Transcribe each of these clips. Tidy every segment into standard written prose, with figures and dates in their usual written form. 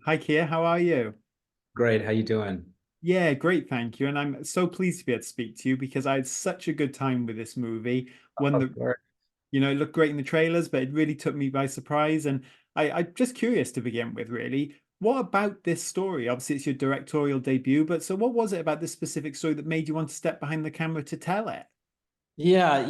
Hi, Keir. How are you? Great. How you doing? Yeah, great, thank you. And I'm so pleased to be able to speak to you because I had such a good time with this movie. One Of that, course. it looked great in the trailers, but it really took me by surprise. And I'm just curious to begin with, really. What about this story? Obviously, it's your directorial debut, but so what was it about this specific story that made you want to step behind the camera to tell it? Yeah,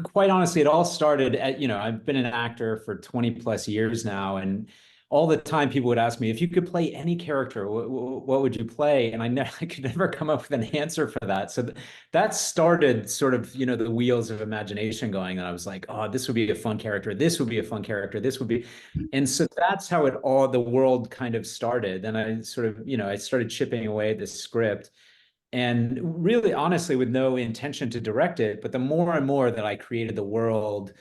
quite honestly, it all started I've been an actor for 20 plus years now, and all the time people would ask me if you could play any character, what would you play? And I could never come up with an answer for that. So that started sort of, the wheels of imagination going, and I was like, oh, this would be a fun character. This would be a fun character. This would be, and so that's how the world kind of started. And I sort of, I started chipping away at this script and really honestly with no intention to direct it, but the more and more that I created the world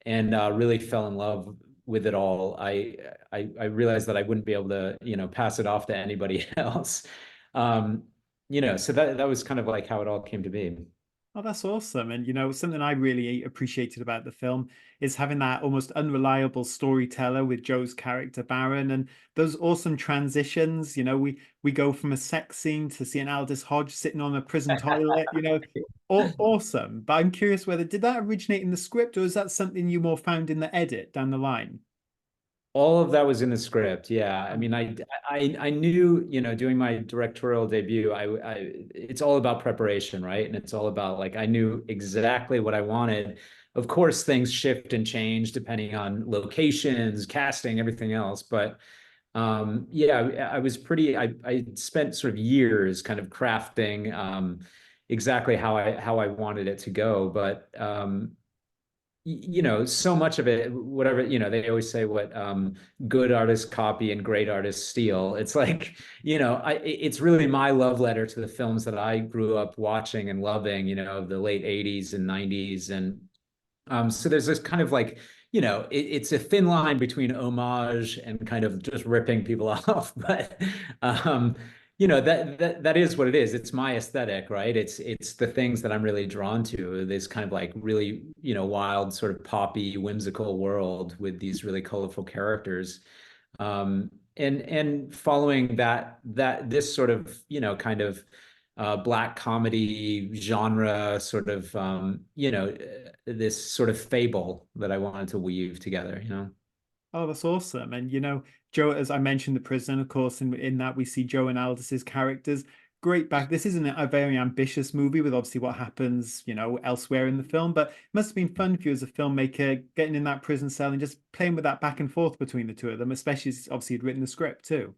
and really fell in love with it all, I realized that I wouldn't be able to pass it off to anybody else. um so that was kind of like how it all came to be. Oh, that's awesome. And something I really appreciated about the film is having that almost unreliable storyteller with Joe's character Baron and those awesome transitions. We go from a sex scene to seeing Aldous Hodge sitting on a prison toilet, awesome. But I'm curious whether did that originate in the script or is that something you more found in the edit down the line? All of that was in the script. Yeah. I mean, Oh, I knew, doing my directorial debut, it's all about preparation, right? And it's all about like I knew exactly what I wanted. Of course, things shift and change depending on locations, casting, everything else. But yeah, I was I spent sort of years kind of crafting exactly how I wanted it to go. But so much of it, whatever, they always say what good artists copy and great artists steal. It's like, it's really my love letter to the films that I grew up watching and loving, of the late 80s and 90s. And so there's this kind of like, it's a thin line between homage and kind of just ripping people off. But that is what it is. It's my aesthetic, right? It's the things that I'm really drawn to. This kind of like really, wild, sort of poppy, whimsical world with these really colorful characters. And following that this sort of, kind of black comedy genre, sort of this sort of fable that I wanted to weave together. oh, that's awesome. And Joe, as I mentioned, the prison, of course, in that we see Joe and Aldis's characters. Great back. This isn't a very ambitious movie with obviously what happens, elsewhere in the film, but it must have been fun for you as a filmmaker getting in that prison cell and just playing with that back and forth between the two of them, especially as obviously you'd written the script too.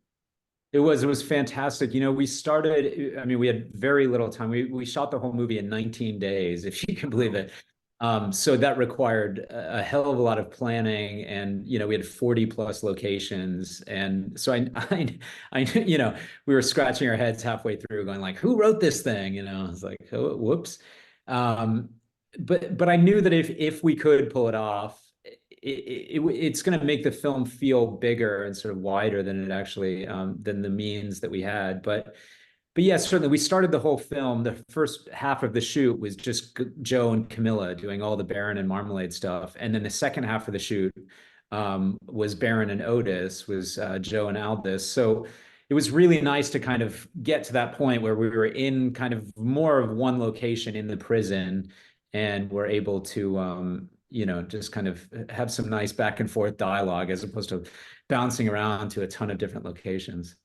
It was fantastic. We started, I mean, we had very little time. We shot the whole movie in 19 days, if you can believe it. So that required a hell of a lot of planning, and we had 40 plus locations. And so we were scratching our heads halfway through, going like, who wrote this thing? It's like, oh, whoops. Um, but I knew that if we could pull it off, it's going to make the film feel bigger and sort of wider than it actually than the means that we had. But yes, certainly we started the whole film. The first half of the shoot was just Joe and Camilla doing all the Baron and Marmalade stuff, and then the second half of the shoot was Baron and Otis, was Joe and Aldous. So it was really nice to kind of get to that point where we were in kind of more of one location in the prison, and we're able to just kind of have some nice back and forth dialogue as opposed to bouncing around to a ton of different locations.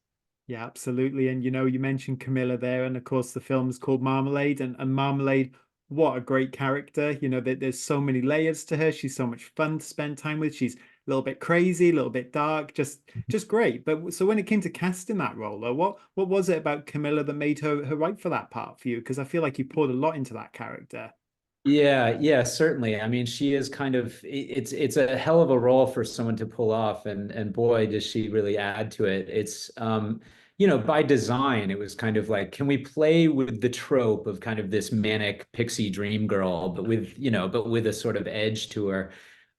Yeah, absolutely. And you mentioned Camilla there, and of course the film is called Marmalade, and Marmalade, what a great character. There's so many layers to her. She's so much fun to spend time with. She's a little bit crazy, a little bit dark, just great. But so when it came to casting that role, though, what was it about Camilla that made her right for that part for you? Because I feel like you poured a lot into that character. Yeah, yeah, certainly. I mean, she is kind of it's a hell of a role for someone to pull off, and boy, does she really add to it. It's by design, it was kind of like, can we play with the trope of kind of this manic pixie dream girl, but with a sort of edge to her.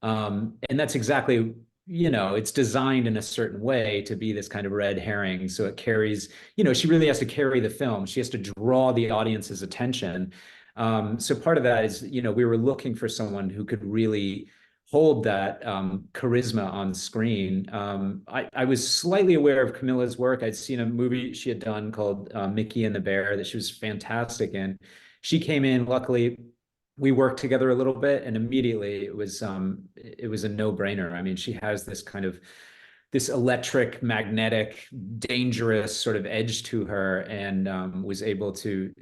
And that's exactly, it's designed in a certain way to be this kind of red herring. So it carries, she really has to carry the film. She has to draw the audience's attention. So part of that is, we were looking for someone who could really hold that charisma on screen. I was slightly aware of Camila's work. I'd seen a movie she had done called Mickey and the Bear that she was fantastic in. She came in, luckily, we worked together a little bit, and immediately it was a no-brainer. I mean, she has this kind of this electric, magnetic, dangerous sort of edge to her, and was able to,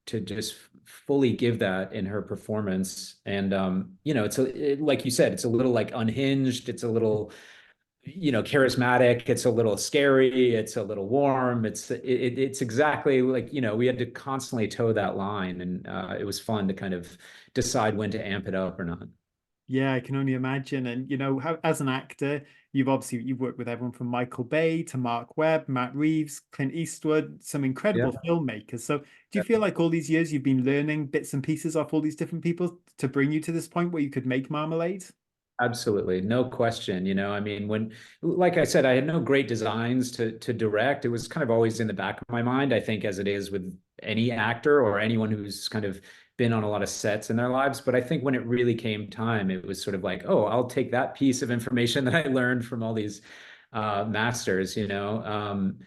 to just fully give that in her performance. And like you said, it's a little like unhinged. It's a little, charismatic. It's a little scary. It's a little warm. It's exactly like, we had to constantly toe that line, and it was fun to kind of decide when to amp it up or not. Yeah, I can only imagine. And how, as an actor, you've worked with everyone from Michael Bay to Mark Webb, Matt Reeves, Clint Eastwood, some Yeah. incredible filmmakers. So do you feel like all these years you've been learning bits and pieces off all these different people to bring you to this point where you could make Marmalade? Absolutely, no question. I mean, like I said, I had no great designs to direct. It was kind of always in the back of my mind, I think, as it is with any actor or anyone who's kind of been on a lot of sets in their lives. But I think when it really came time, it was sort of like, oh, I'll take that piece of information that I learned from all these masters, and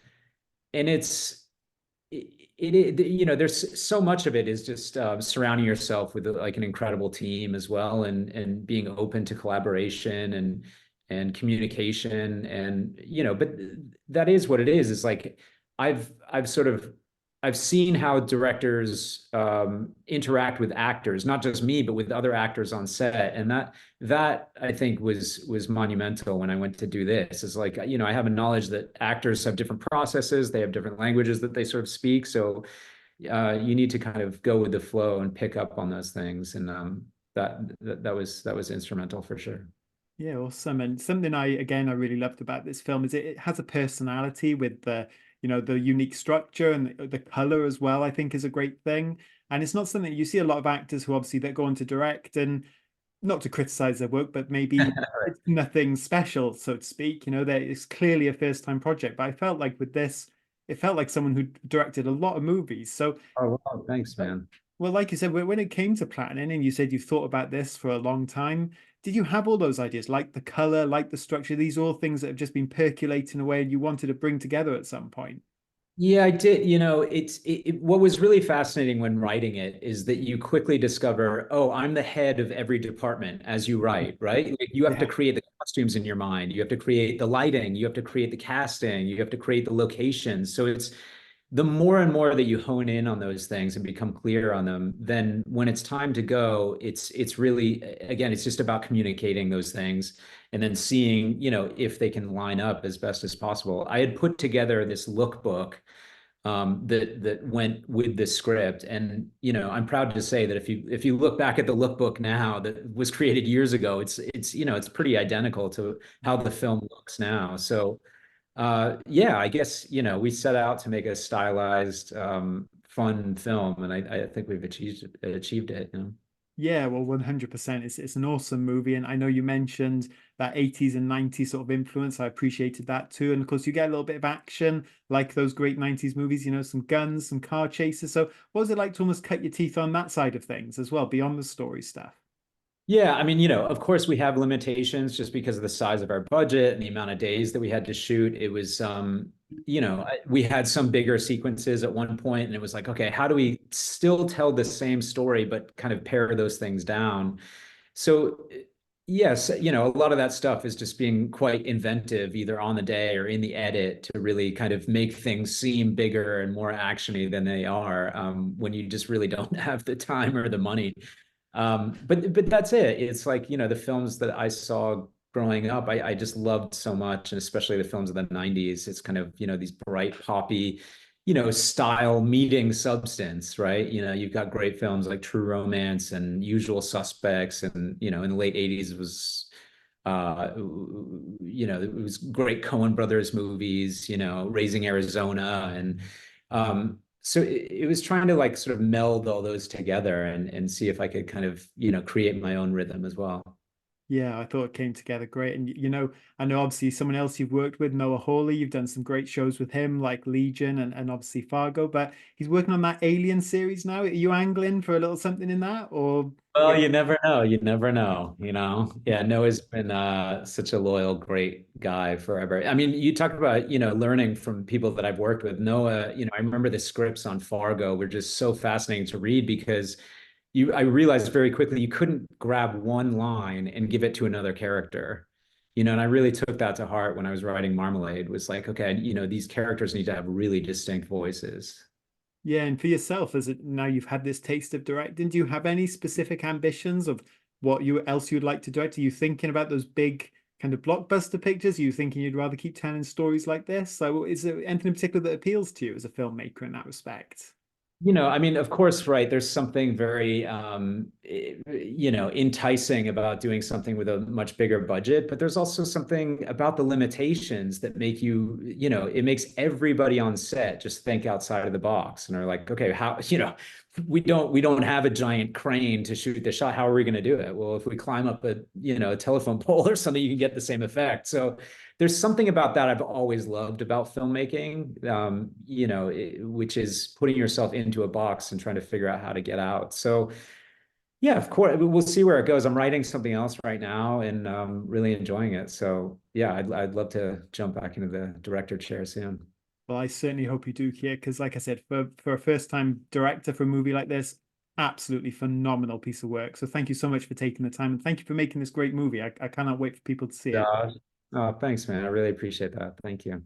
there's so much of it is just surrounding yourself with like an incredible team as well, and being open to collaboration and communication, and but that is what it is. It's like I've sort of I've seen how directors interact with actors, not just me, but with other actors on set, and that I think was monumental when I went to do this. Is like, I have a knowledge that actors have different processes, they have different languages that they sort of speak, so you need to kind of go with the flow and pick up on those things, and that was instrumental for sure. Yeah, awesome. And something I really loved about this film is it has a personality with the unique structure and the color as well, I think is a great thing. And it's not something you see a lot of actors who obviously that go on to direct, and not to criticize their work, but maybe it's nothing special, so to speak. That it's clearly a first time project. But I felt like with this, it felt like someone who directed a lot of movies. So Oh, wow, thanks, uh, man. well, like you said, when it came to planning, and you said you thought about this for a long time, did you have all those ideas, like the color, like the structure? These are all things that have just been percolating away and you wanted to bring together at some point? Yeah, I did. What was really fascinating when writing it is that you quickly discover, oh, I'm the head of every department as you write, right? Like, you have to Yeah. create the costumes in your mind, you have to create the lighting, you have to create the casting, you have to create the locations. So it's the more and more that you hone in on those things and become clear on them, then when it's time to go, it's really, again, it's just about communicating those things and then seeing, if they can line up as best as possible. I had put together this lookbook that went with the script, and I'm proud to say that if you look back at the lookbook now that was created years ago, it's pretty identical to how the film looks now. So yeah, I guess, we set out to make a stylized, fun film, and I think we've achieved it. Yeah, well, 100%. It's an awesome movie. And I know you mentioned that 80s and 90s sort of influence. I appreciated that too. And of course, you get a little bit of action like those great 90s movies, some guns, some car chases. So what was it like to almost cut your teeth on that side of things as well, beyond the story stuff? Yeah, I mean, of course we have limitations just because of the size of our budget and the amount of days that we had to shoot. It was, we had some bigger sequences at one point, and it was like, okay, how do we still tell the same story, but kind of pare those things down? So, yes, a lot of that stuff is just being quite inventive, either on the day or in the edit, to really kind of make things seem bigger and more actiony than they are, when you just really don't have the time or the money. But that's it. It's like, the films that I saw growing up, I just loved so much, and especially the films of the 90s. It's kind of, these bright poppy, style meeting substance, right? You've got great films like True Romance and Usual Suspects, and, in the late 80s it was it was great Coen Brothers movies, Raising Arizona, and so it was trying to like sort of meld all those together and see if I could kind of, create my own rhythm as well. Yeah, I thought it came together great. And I know obviously someone else you've worked with, Noah Hawley, you've done some great shows with him, like Legion and obviously Fargo, but he's working on that Alien series now. Are you angling for a little something in that? Or Well, yeah, you never know. You never know, you know? Yeah, Noah's been such a loyal, great guy forever. I mean, you talk about, learning from people that I've worked with. Noah, I remember the scripts on Fargo were just so fascinating to read because I realized very quickly you couldn't grab one line and give it to another character. And I really took that to heart when I was writing Marmalade, was like, okay, these characters need to have really distinct voices. yeah, and for yourself, as it now you've had this taste of directing, do you have any specific ambitions of what you else you'd like to direct? Are you thinking about those big kind of blockbuster pictures? Are you thinking you'd rather keep telling stories like this? So is there anything in particular that appeals to you as a filmmaker in that respect? I mean, of course, right. There's something very, enticing about doing something with a much bigger budget, but there's also something about the limitations that make it makes everybody on set just think outside of the box and are like, okay, how, we don't have a giant crane to shoot the shot. How are we going to do it? Well, if we climb up a telephone pole or something, you can get the same effect. So there's something about that I've always loved about filmmaking, which is putting yourself into a box and trying to figure out how to get out. So, yeah, of course, we'll see where it goes. I'm writing something else right now and really enjoying it. So, yeah, I'd love to jump back into the director chair soon. Well, I certainly hope you do, Keir, because like I said, for a first time director for a movie like this, absolutely phenomenal piece of work. So thank you so much for taking the time and thank you for making this great movie. I cannot wait for people to see it. Yeah. Oh, thanks, man. I really appreciate that. Thank you.